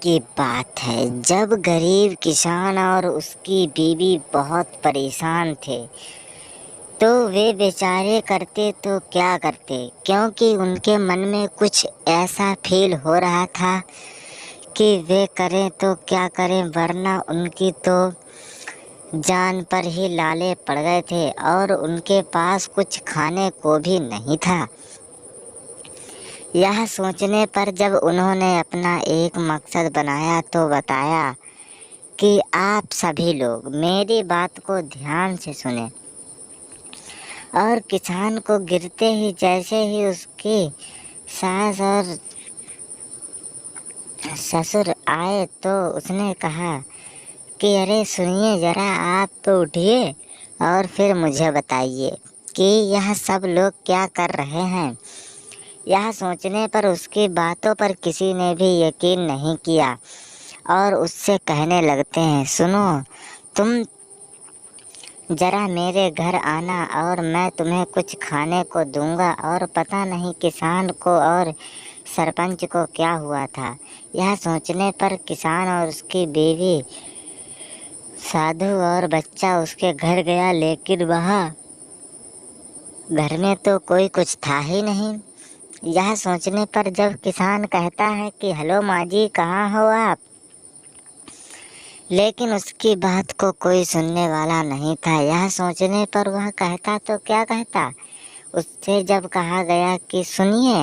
کی بات ہے جب غریب کسان اور اس کی بیوی بہت پریشان تھے تو وہ بیچارے کرتے تو کیا کرتے، کیونکہ ان کے من میں کچھ ایسا فیل ہو رہا تھا کہ وہ کریں تو کیا کریں، ورنہ ان کی تو جان پر ہی لالے پڑ گئے تھے اور ان کے پاس کچھ کھانے کو بھی نہیں تھا۔ یہ سوچنے پر جب انہوں نے اپنا ایک مقصد بنایا تو بتایا کہ آپ سبھی لوگ میری بات کو دھیان سے سنیں۔ اور کسان کو گرتے ہی جیسے ہی اس کی ساس اور سسر آئے تو اس نے کہا کہ ارے سنیے ذرا، آپ تو اٹھیے اور پھر مجھے بتائیے کہ یہ سب لوگ کیا کر رہے ہیں۔ یہ سوچنے پر اس کی باتوں پر کسی نے بھی یقین نہیں کیا اور اس سے کہنے لگتے ہیں، سنو، تم ذرا میرے گھر آنا اور میں تمہیں کچھ کھانے کو دوں گا۔ اور پتہ نہیں کسان کو اور سرپنچ کو کیا ہوا تھا۔ یہ سوچنے پر کسان اور اس کی بیوی، سادھو اور بچہ اس کے گھر گیا، لیکن وہاں گھر میں تو کوئی کچھ تھا ہی نہیں۔ یہ سوچنے پر جب کسان کہتا ہے کہ ہلو ماں جی، کہاں ہو آپ، لیکن اس کی بات کو کوئی سننے والا نہیں تھا۔ یہ سوچنے پر وہ کہتا تو کیا کہتا، اس سے جب کہا گیا کہ سنیے،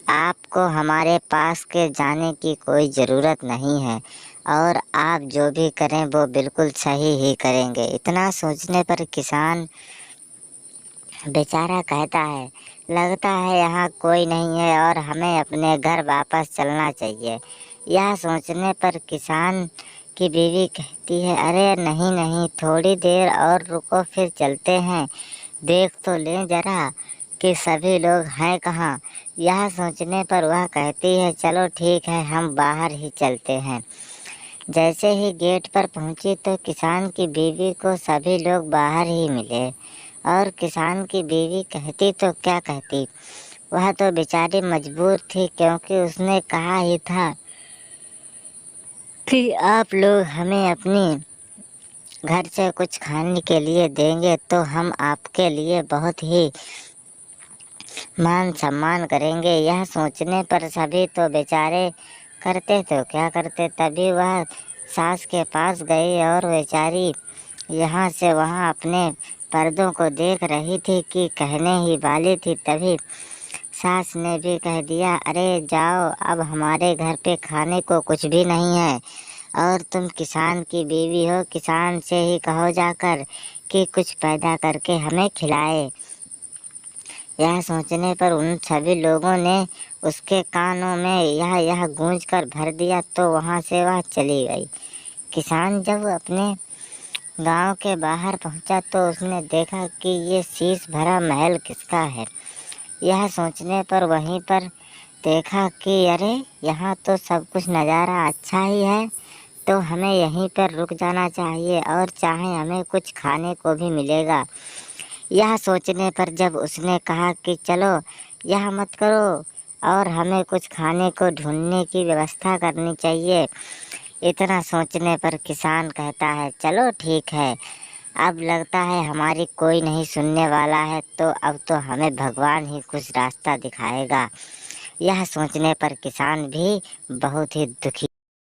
آپ کو ہمارے پاس کے جانے کی کوئی ضرورت نہیں ہے اور آپ جو بھی کریں وہ بالکل صحیح ہی کریں گے۔ اتنا سوچنے پر کسان بیچارہ کہتا ہے، لگتا ہے یہاں کوئی نہیں ہے اور ہمیں اپنے گھر واپس چلنا چاہیے۔ یہ سوچنے پر کسان کی بیوی کہتی ہے، ارے نہیں نہیں، تھوڑی دیر اور رکو، پھر چلتے ہیں، دیکھ تو لیں ذرا کہ سبھی لوگ ہیں کہاں۔ یہ سوچنے پر وہ کہتی ہے، چلو ٹھیک ہے، ہم باہر ہی چلتے ہیں۔ جیسے ہی گیٹ پر پہنچی تو کسان کی بیوی کو سبھی لوگ باہر ہی ملے اور کسان کی بیوی کہتی تو کیا کہتی، وہ تو بیچاری مجبور تھی، کیونکہ اس نے کہا ہی تھا کہ آپ لوگ ہمیں اپنی گھر سے کچھ کھانے کے لیے دیں گے تو ہم آپ کے لیے بہت ہی مان سمان کریں گے۔ یہ سوچنے پر سبھی تو بیچارے کرتے تو کیا کرتے، تبھی وہ ساس کے پاس گئی اور بیچاری یہاں سے وہاں اپنے پردوں کو دیکھ رہی تھی کہ کہنے ہی والی تھی، تبھی ساس نے بھی کہہ دیا، ارے جاؤ، اب ہمارے گھر پہ کھانے کو کچھ بھی نہیں ہے اور تم کسان کی بیوی ہو، کسان سے ہی کہو جا کر کہ کچھ پیدا کر کے ہمیں کھلائے۔ یہ سوچنے پر ان سبھی لوگوں نے اس کے کانوں میں یہ گونج کر بھر دیا تو وہاں سے وہ چلی گئی۔ کسان جب اپنے گاؤں کے باہر پہنچا تو اس نے دیکھا کہ یہ شیش بھرا محل کس کا ہے۔ یہ سوچنے پر وہیں پر دیکھا کہ ارے یہاں تو سب کچھ نظارہ اچھا ہی ہے، تو ہمیں یہیں پر رک جانا چاہیے اور چاہے ہمیں کچھ کھانے کو بھی ملے گا۔ یہ سوچنے پر جب اس نے کہا کہ چلو یہ مت کرو اور ہمیں کچھ کھانے کو ڈھونڈنے کی ویوستھا کرنی چاہیے۔ اتنا سوچنے پر کسان کہتا ہے، چلو ٹھیک ہے، اب لگتا ہے ہماری کوئی نہیں سننے والا ہے، تو اب تو ہمیں بھگوان ہی کچھ راستہ دکھائے گا۔ یہ سوچنے پر کسان بھی بہت ہی دکھی